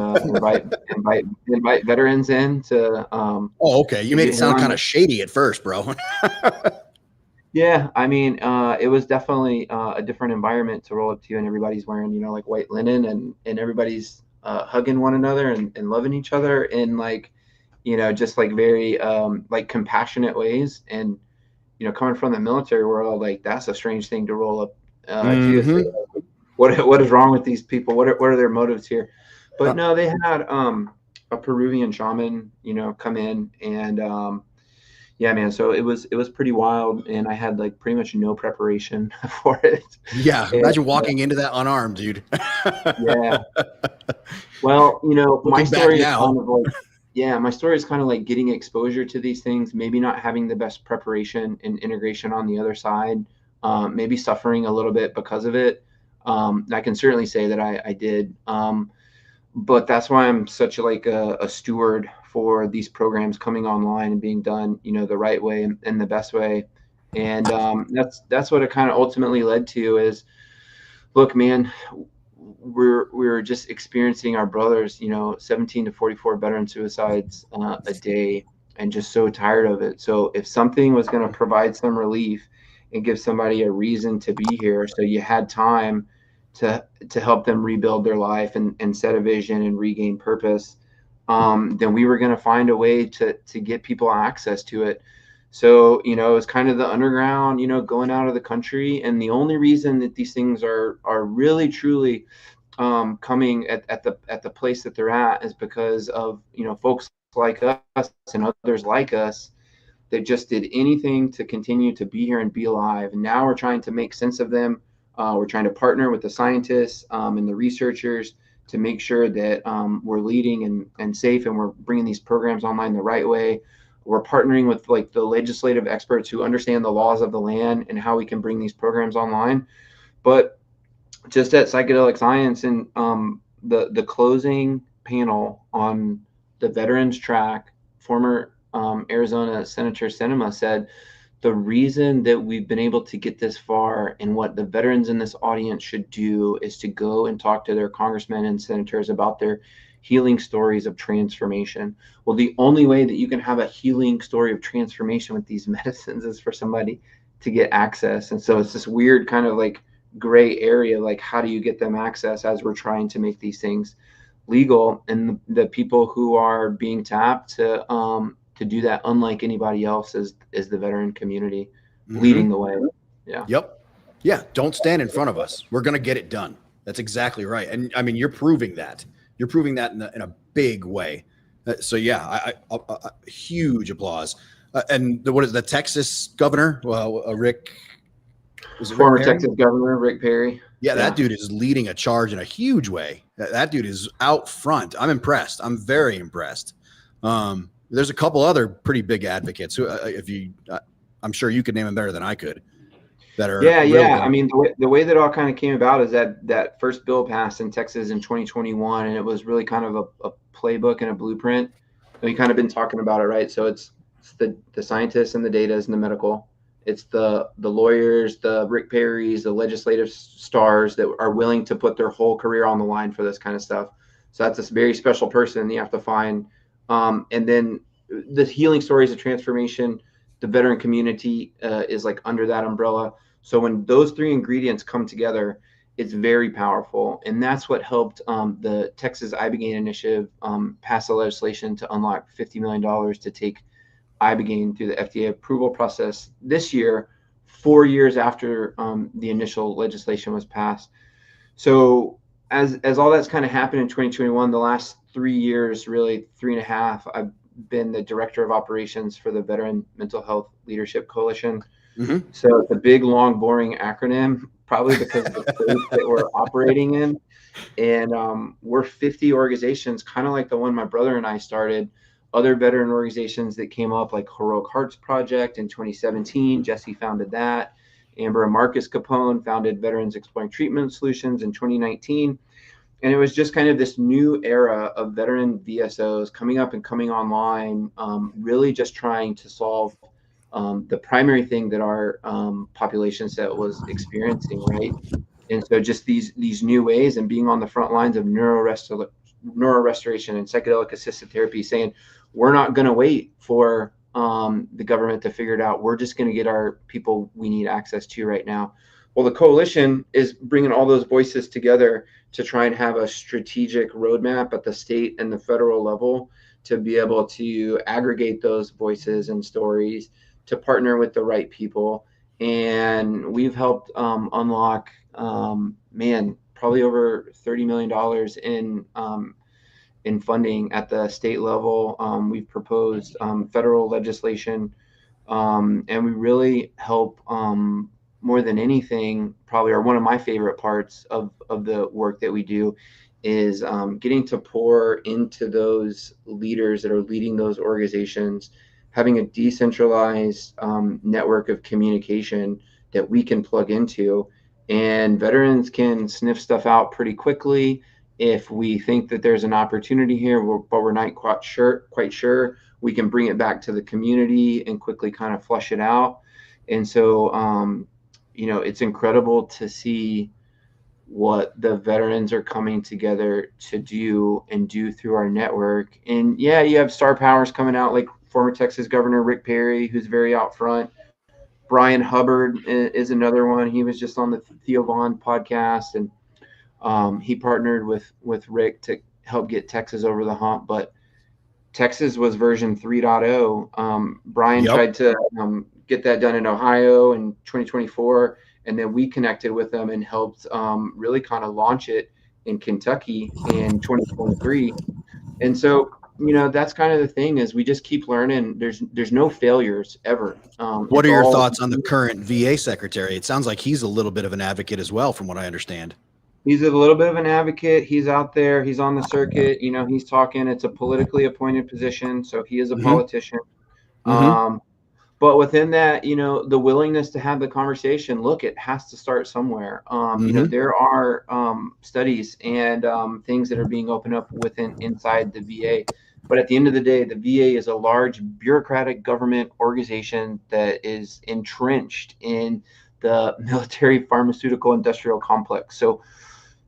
invite veterans in to. Okay, you made it sound kind of shady at first, bro. Yeah, it was definitely a different environment to roll up to, and everybody's wearing, like white linen, and everybody's hugging one another and loving each other in like, just like very like compassionate ways. And, coming from the military world, like that's a strange thing to roll up to. Say, what is wrong with these people? What are their motives here? But no, they had a Peruvian shaman, come in and yeah, man. So it was pretty wild, and I had like pretty much no preparation for it. Yeah, imagine walking into that unarmed, dude. Yeah. Well, my story is kind of like, my story is kind of like getting exposure to these things, maybe not having the best preparation and integration on the other side, maybe suffering a little bit because of it. I can certainly say that I did. But that's why I'm such like a steward for these programs coming online and being done, the right way and the best way. And that's what it kind of ultimately led to is, look, man, we're just experiencing our brothers, 17 to 44 veteran suicides a day, and just so tired of it. So if something was going to provide some relief and give somebody a reason to be here, so you had time to help them rebuild their life and set a vision and regain purpose, then we were going to find a way to get people access to it. So, it was kind of the underground, going out of the country. And the only reason that these things are really, truly coming at the place that they're at is because of, folks like us and others like us that just did anything to continue to be here and be alive. And now we're trying to make sense of them. We're trying to partner with the scientists and the researchers to make sure that we're leading and safe, and we're bringing these programs online the right way. We're partnering with like the legislative experts who understand the laws of the land and how we can bring these programs online. But just at Psychedelic Science and the closing panel on the veterans track, former Arizona Senator Sinema said, the reason that we've been able to get this far and what the veterans in this audience should do is to go and talk to their congressmen and senators about their healing stories of transformation. Well, the only way that you can have a healing story of transformation with these medicines is for somebody to get access. And so it's this weird kind of like gray area, like how do you get them access as we're trying to make these things legal? And the people who are being tapped to do that, unlike anybody else, is the veteran community leading the way. Yeah. Yep. Yeah. Don't stand in front of us. We're going to get it done. That's exactly right. And I mean, you're proving that. You're proving that in a big way. So yeah, I huge applause. And what is the Texas governor? Well, Rick. Former Texas governor Rick Perry. Yeah, that dude is leading a charge in a huge way. That dude is out front. I'm impressed. I'm very impressed. There's a couple other pretty big advocates who, I'm sure you could name them better than I could. That are I mean, the way that all kind of came about is that first bill passed in Texas in 2021, and it was really kind of a playbook and a blueprint. And we kind of been talking about it, right? So it's the scientists and the data and the medical. It's the lawyers, the Rick Perrys, the legislative stars that are willing to put their whole career on the line for this kind of stuff. So that's a very special person you have to find. And then the healing stories of transformation, the veteran community is like under that umbrella. So when those three ingredients come together, it's very powerful. And that's what helped the Texas Ibogaine Initiative pass the legislation to unlock $50 million to take Ibogaine through the FDA approval process this year, 4 years after the initial legislation was passed. So as all that's kind of happened in 2021, the last 3 years, really 3.5, I've been the director of operations for the Veteran Mental Health Leadership Coalition. So it's a big, long, boring acronym, probably because of the space that we're operating in. And we're 50 organizations, kind of like the one my brother and I started. Other veteran organizations that came up, like Heroic Hearts Project in 2017. Jesse founded that. Amber and Marcus Capone founded Veterans Exploring Treatment Solutions in 2019. And it was just kind of this new era of veteran VSOs coming up and coming online, really just trying to solve the primary thing that our population set was experiencing, right? And so just these new ways and being on the front lines of neurorestoration and psychedelic assisted therapy, saying, we're not going to wait for the government to figure it out. We're just going to get our people we need access to right now. Well, the coalition is bringing all those voices together to try and have a strategic roadmap at the state and the federal level to be able to aggregate those voices and stories, to partner with the right people. And we've helped unlock, probably over $30 million in funding at the state level. We've proposed federal legislation, and we really help more than anything, probably, or one of my favorite parts of the work that we do is getting to pour into those leaders that are leading those organizations, having a decentralized network of communication that we can plug into, and veterans can sniff stuff out pretty quickly. If we think that there's an opportunity here, but we're not quite sure, we can bring it back to the community and quickly kind of flush it out. And so, it's incredible to see what the veterans are coming together to do through our network. And yeah, you have star powers coming out, like former Texas Governor Rick Perry, who's very out front. Brian Hubbard is another one. He was just on the Theo Vaughn podcast, and he partnered with Rick to help get Texas over the hump. But Texas was version 3.0. Brian tried to get that done in Ohio in 2024. And then we connected with them and helped really kind of launch it in Kentucky in 2023. And so, that's kind of the thing, is we just keep learning. There's no failures ever. What are your thoughts on the current VA secretary? It sounds like he's a little bit of an advocate as well, from what I understand. He's a little bit of an advocate. He's out there. He's on the circuit. He's talking. It's a politically appointed position, so he is a politician. But within that, the willingness to have the conversation, look, it has to start somewhere. There are studies and things that are being opened up inside the VA But at the end of the day, the VA is a large bureaucratic government organization that is entrenched in the military pharmaceutical industrial complex. So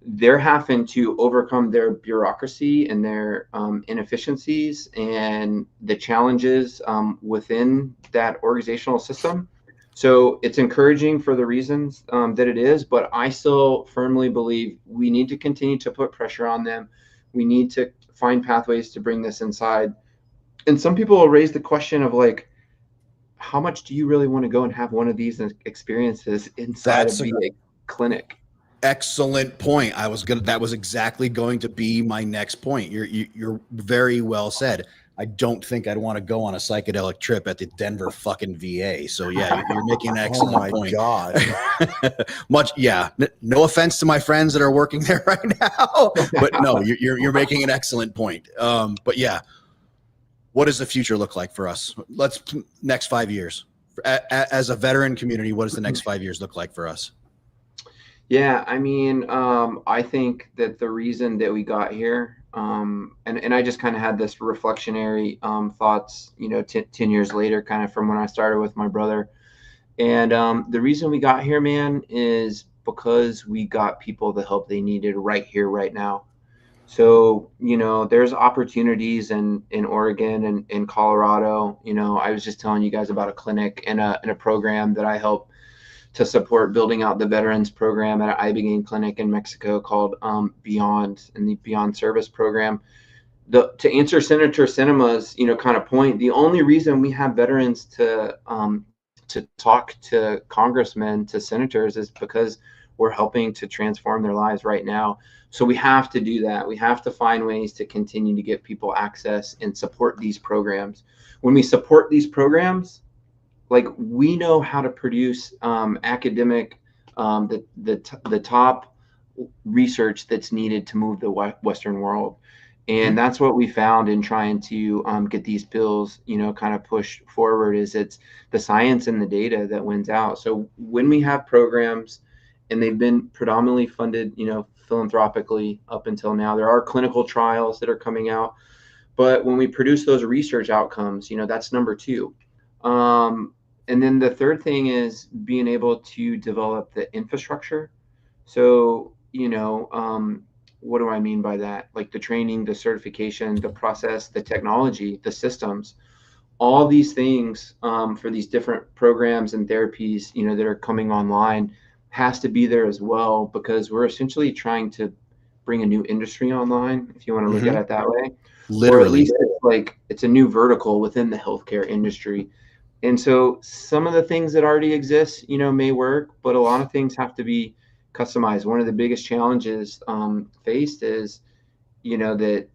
they're having to overcome their bureaucracy and their inefficiencies and the challenges within that organizational system. So it's encouraging for the reasons that it is, but I still firmly believe we need to continue to put pressure on them. We need to find pathways to bring this inside. And some people will raise the question of like, how much do you really want to go and have one of these experiences inside of a clinic? Excellent point. That was exactly going to be my next point. You're very well said. I don't think I'd want to go on a psychedelic trip at the Denver fucking VA. So yeah, you're making an excellent point. God. No offense to my friends that are working there right now, but no, you're making an excellent point. But yeah, what does the future look like for us? Next 5 years as a veteran community. What does the next 5 years look like for us? Yeah, I mean, I think that the reason that we got here, and I just kind of had this reflectionary thoughts, 10 years later, kind of from when I started with my brother. And the reason we got here, man, is because we got people the help they needed right here, right now. So, there's opportunities in Oregon and in Colorado. I was just telling you guys about a clinic and a program that I help to support building out the veterans program at an Ibogaine clinic in Mexico called Beyond, and the Beyond Service program. To answer Senator Sinema's, kind of point, the only reason we have veterans to talk to congressmen, to senators, is because we're helping to transform their lives right now. So we have to do that. We have to find ways to continue to give people access and support these programs. When we support these programs, like, we know how to produce academic, the top research that's needed to move the Western world. And that's what we found in trying to get these bills, kind of pushed forward, is it's the science and the data that wins out. So when we have programs, and they've been predominantly funded, philanthropically up until now, there are clinical trials that are coming out. But when we produce those research outcomes, that's number two. And then the third thing is being able to develop the infrastructure. So, what do I mean by that? Like the training, the certification, the process, the technology, the systems, all these things for these different programs and therapies, that are coming online has to be there as well, because we're essentially trying to bring a new industry online, if you want to look at it that way. Literally. Or at least it's a new vertical within the healthcare industry. And so some of the things that already exist, may work, but a lot of things have to be customized. One of the biggest challenges faced is, that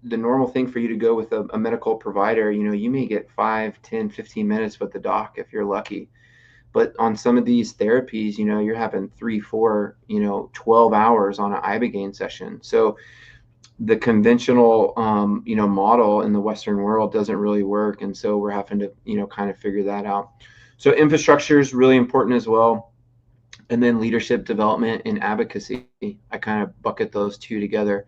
the normal thing for you to go with a medical provider, you may get 5, 10, 15 minutes with the doc if you're lucky. But on some of these therapies, you're having 3, 4, 12 hours on an Ibogaine session. So the conventional, model in the Western world doesn't really work. And so we're having to, kind of figure that out. So infrastructure is really important as well. And then leadership development and advocacy, I kind of bucket those two together.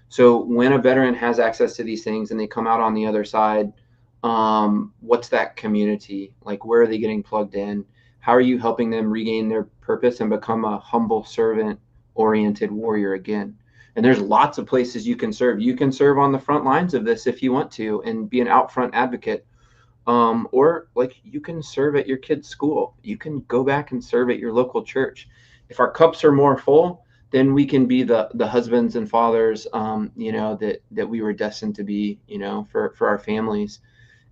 So when a veteran has access to these things and they come out on the other side, what's that community? Like, where are they getting plugged in? How are you helping them regain their purpose and become a humble servant-oriented warrior again? And there's lots of places you can serve. You can serve on the front lines of this if you want to and be an out front advocate. Or like, you can serve at your kid's school. You can go back and serve at your local church. If our cups are more full, then we can be the husbands and fathers, that we were destined to be, for our families.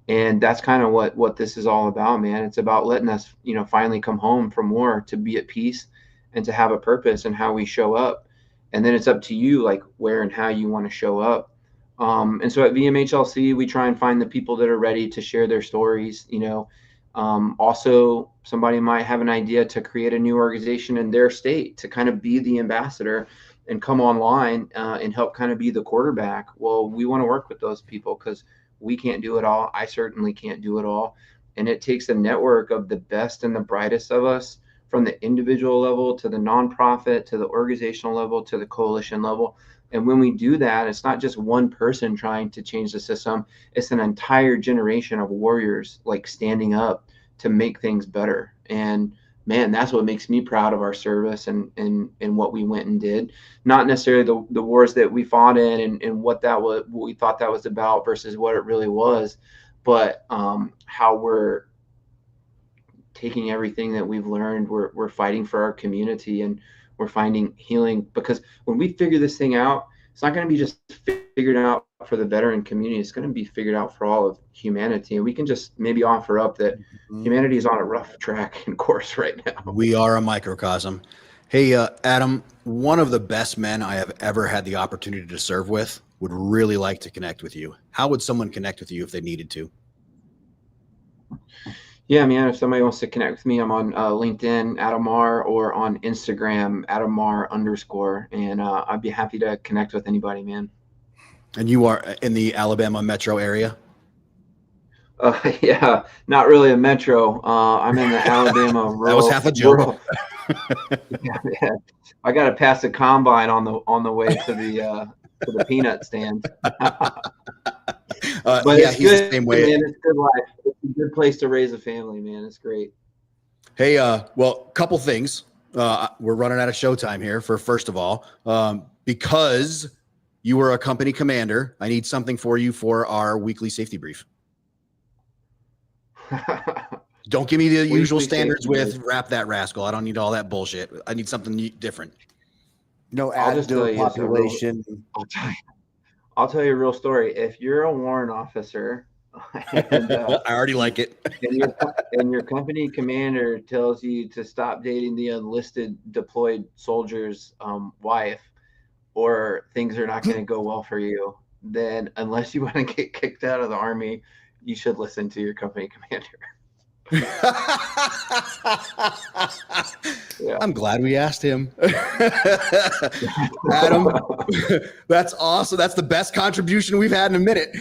And that's kind of what this is all about, man. It's about letting us, finally come home from war to be at peace and to have a purpose and how we show up. And then it's up to you, like, where and how you want to show up. And so at VMHLC, we try and find the people that are ready to share their stories. Also, somebody might have an idea to create a new organization in their state to kind of be the ambassador and come online and help kind of be the quarterback. Well, we want to work with those people because we can't do it all. I certainly can't do it all. And it takes a network of the best and the brightest of us, from the individual level to the nonprofit, to the organizational level, to the coalition level. And when we do that, it's not just one person trying to change the system. It's an entire generation of warriors like standing up to make things better. And man, that's what makes me proud of our service and what we went and did. Not necessarily the wars that we fought in and what we thought that was about versus what it really was, but how we're taking everything that we've learned. We're fighting for our community, and we're finding healing, because when we figure this thing out, it's not going to be just figured out for the veteran community. It's going to be figured out for all of humanity. And we can just maybe offer up that humanity is on a rough track and course right now. We are a microcosm. Hey, Adam, one of the best men I have ever had the opportunity to serve with would really like to connect with you. How would someone connect with you if they needed to? Yeah, man, if somebody wants to connect with me, I'm on LinkedIn, Adam Marr, or on Instagram, Adam Marr _. And I'd be happy to connect with anybody, man. And you are in the Alabama metro area? Yeah, not really a metro. I'm in the Alabama rural. That was half a joke. Yeah. I got to pass the combine on the way to the peanut stand. But yeah, it's he's good, the same way. Man, it's good life. It's a good place to raise a family, man. It's great. Hey, well, couple things. We're running out of showtime here. First of all, because you were a company commander, I need something for you for our weekly safety brief. Don't give me the usual standards with wrap that rascal. I don't need all that bullshit. I need something different. No I'll just tell adult you, population. I'll tell you a real story. If you're a warrant officer, and, I already like it. and your company commander tells you to stop dating the enlisted deployed soldier's wife, or things are not going to go well for you, then unless you want to get kicked out of the Army, you should listen to your company commander. Yeah. I'm glad we asked him. Adam, that's awesome. That's the best contribution we've had in a minute.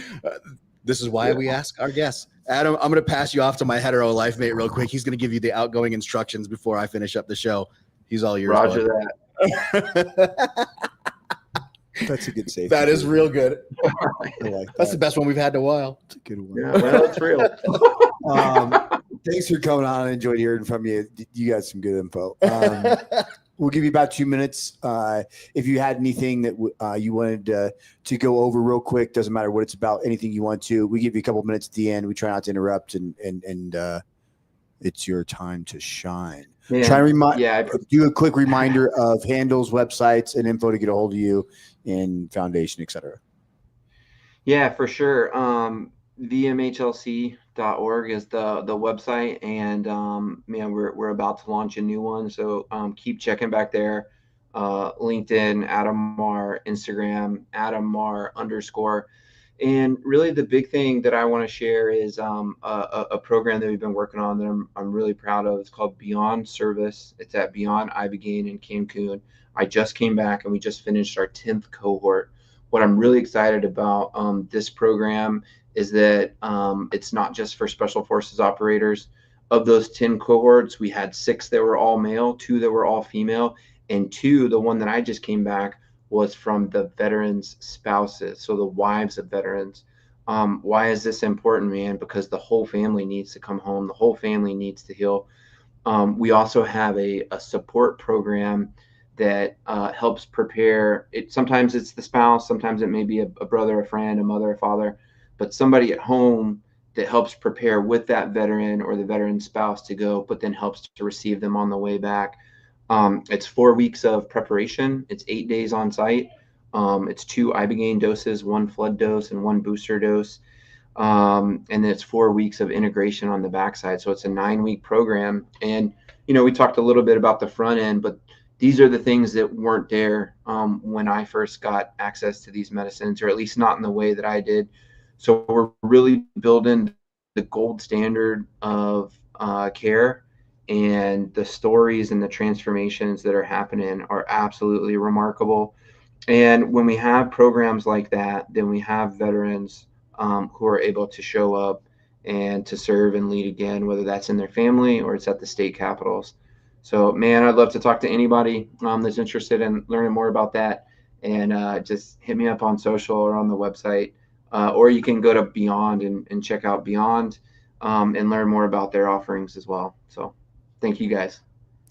This is why we ask our guests. Adam, I'm going to pass you off to my hetero life mate real quick. He's going to give you the outgoing instructions before I finish up the show. He's all yours. Roger bud. that. That's a good safety. That is real good. I like that. That's the best one we've had in a while. That's a good one. Yeah, well, it's real. Thanks for coming on. I enjoyed hearing from you. You got some good info. We'll give you about 2 minutes. If you had anything that you wanted to go over real quick, doesn't matter what it's about, anything you want to, we give you a couple minutes at the end. We try not to interrupt, and it's your time to shine. Man, Try to do a quick reminder of handles, websites, and info to get a hold of you and foundation, etc. Yeah, for sure. VMHLC.org is the website, and man, we're about to launch a new one, so keep checking back there. LinkedIn, Adam Marr, Instagram, Adam Marr _. And really, the big thing that I want to share is a program that we've been working on that I'm really proud of. It's called Beyond Service. It's at Beyond Ibogaine in Cancun. I just came back and we just finished our 10th cohort. What I'm really excited about this program is that it's not just for Special Forces operators. Of those 10 cohorts, we had 6 that were all male, 2 that were all female, and 2, the one that I just came back, was from the veterans' spouses, so the wives of veterans. Why is this important, man? Because the whole family needs to come home. The whole family needs to heal. We also have a support program that helps prepare. Sometimes it's the spouse, sometimes it may be a brother, a friend, a mother, a father, but somebody at home that helps prepare with that veteran or the veteran's spouse to go, but then helps to receive them on the way back. It's 4 weeks of preparation. It's 8 days on site. It's 2 Ibogaine doses, 1 flood dose and 1 booster dose. And then it's 4 weeks of integration on the backside. So it's a 9-week program. And, we talked a little bit about the front end, but these are the things that weren't there when I first got access to these medicines, or at least not in the way that I did. So we're really building the gold standard of care, and the stories and the transformations that are happening are absolutely remarkable. And when we have programs like that, then we have veterans who are able to show up and to serve and lead again, whether that's in their family or it's at the state capitals. So, man, I'd love to talk to anybody that's interested in learning more about that. and just hit me up on social or on the website. Or you can go to Beyond and check out Beyond and learn more about their offerings as well. So thank you guys.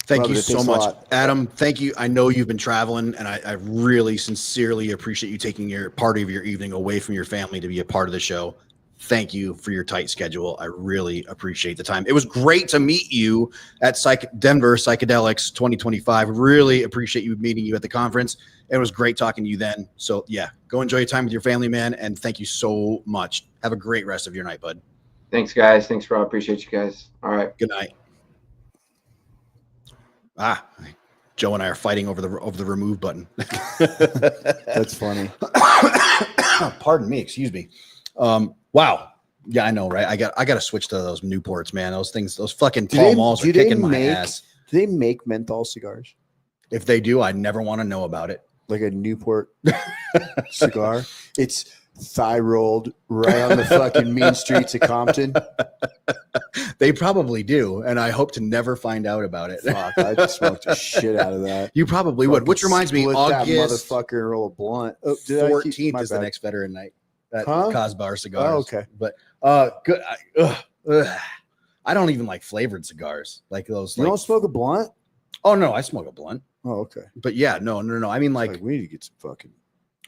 Thank you so much, Adam. Thank you. I know you've been traveling, and I really sincerely appreciate you taking your part of your evening away from your family to be a part of the show. Thank you for your tight schedule. I really appreciate the time. It was great to meet you at Denver Psychedelics 2025. Really appreciate you meeting you at the conference. It was great talking to you then. So yeah, go enjoy your time with your family, man. And thank you so much. Have a great rest of your night, bud. Thanks, guys. Thanks, Rob. Appreciate you guys. All right. Good night. Joe and I are fighting over the remove button. That's funny. Pardon me. Excuse me. Wow. Yeah, I know, right? I got to switch to those Newports, man. Those things, those fucking Pall Malls are kicking my ass. Do they make menthol cigars? If they do, I never want to know about it. Like a Newport cigar. It's thigh rolled right on the fucking mean streets of Compton. They probably do, and I hope to never find out about it. Fuck, I just smoked the shit out of that. You probably would. Which reminds me, August that motherfucker and roll a blunt. 14th is the next Veteran Night at Cosbar Cigars. Oh, okay. But good. I don't even like flavored cigars like those. You don't smoke a blunt? Oh no, I smoke a blunt. Oh, okay. But yeah, no. I mean, like we need to get some fucking.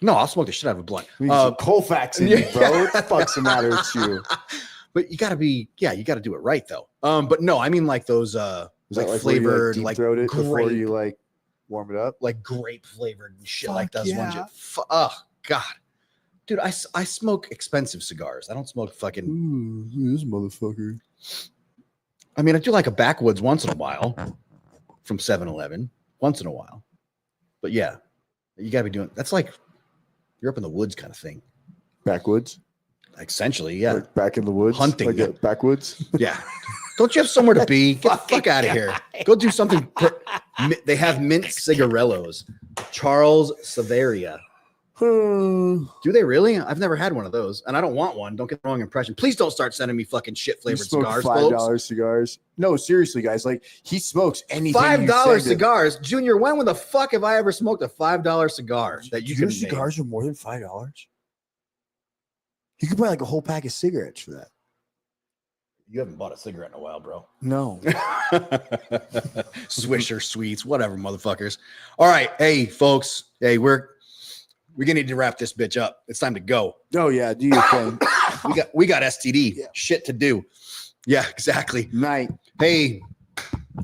No, I'll smoke the shit out of a blunt. We need some Colfax in me, bro. What the fuck's the matter with you? But you got to do it right though. But no, I mean like those like flavored, like throat it before you like warm it up, like grape flavored and shit. Like those ones. Oh God, dude, I smoke expensive cigars. I don't smoke fucking. This motherfucker. I mean, I do like a backwoods once in a while from 7-Eleven once in a while. But yeah, you got to be doing. That's like you're up in the woods kind of thing. Backwoods. Essentially, yeah. Like back in the woods, hunting. Like backwoods. Yeah. Don't you have somewhere to be? Get the fuck out of here. Go do something. They have mint cigarellos. Charles Saveria. Do they really? I've never had one of those, and I don't want one. Don't get the wrong impression. Please don't start sending me fucking shit flavored cigars. $5 cigars. No, seriously, guys. Like he smokes anything. $5 cigars, Junior. When the fuck have I ever smoked a $5 cigar that you Your can? Cigars are more than $5. You could buy like a whole pack of cigarettes for that. You haven't bought a cigarette in a while, bro. No. Swisher Sweets, whatever, motherfuckers. All right, hey folks. Hey, we're gonna need to wrap this bitch up. It's time to go. Oh yeah, do your thing. we got STD shit to do. Yeah, exactly. Night. Hey,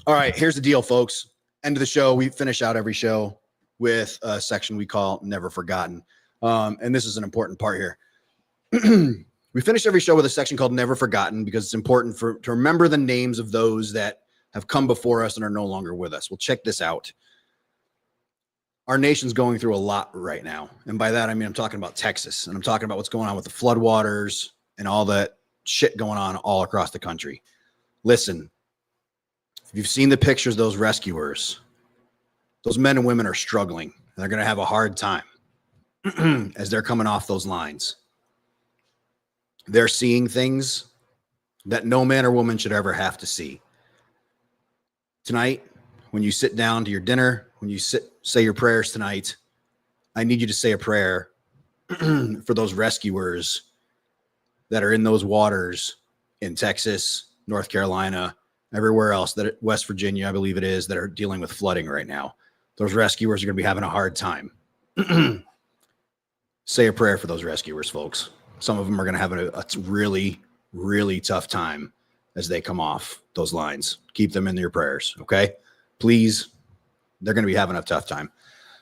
all right. Here's the deal, folks. End of the show. We finish out every show with a section we call "Never Forgotten," and this is an important part here. We finish every show with a section called "Never Forgotten" because it's important to remember the names of those that have come before us and are no longer with us. Well, check this out. Our nation's going through a lot right now. And by that, I mean, I'm talking about Texas, and I'm talking about what's going on with the floodwaters and all that shit going on all across the country. Listen, if you've seen the pictures of those rescuers, those men and women are struggling, and they're going to have a hard time as they're coming off those lines. They're seeing things that no man or woman should ever have to see. Tonight, when you sit down to your dinner, when you say your prayers tonight, I need you to say a prayer for those rescuers that are in those waters in Texas, North Carolina, everywhere else, that West Virginia, I believe it is, that are dealing with flooding right now. Those rescuers are going to be having a hard time. Say a prayer for those rescuers, folks. Some of them are going to have a really, really tough time as they come off those lines. Keep them in your prayers, okay? Please. They're going to be having a tough time.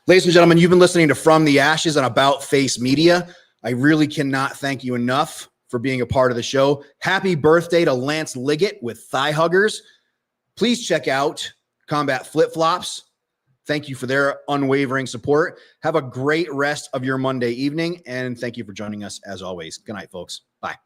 Ladies and gentlemen, you've been listening to From the Ashes on About Face Media. I really cannot thank you enough for being a part of the show. Happy birthday to Lance Liggett with Thigh Huggers. Please check out Combat Flip Flops. Thank you for their unwavering support. Have a great rest of your Monday evening, and thank you for joining us as always. Good night, folks. Bye.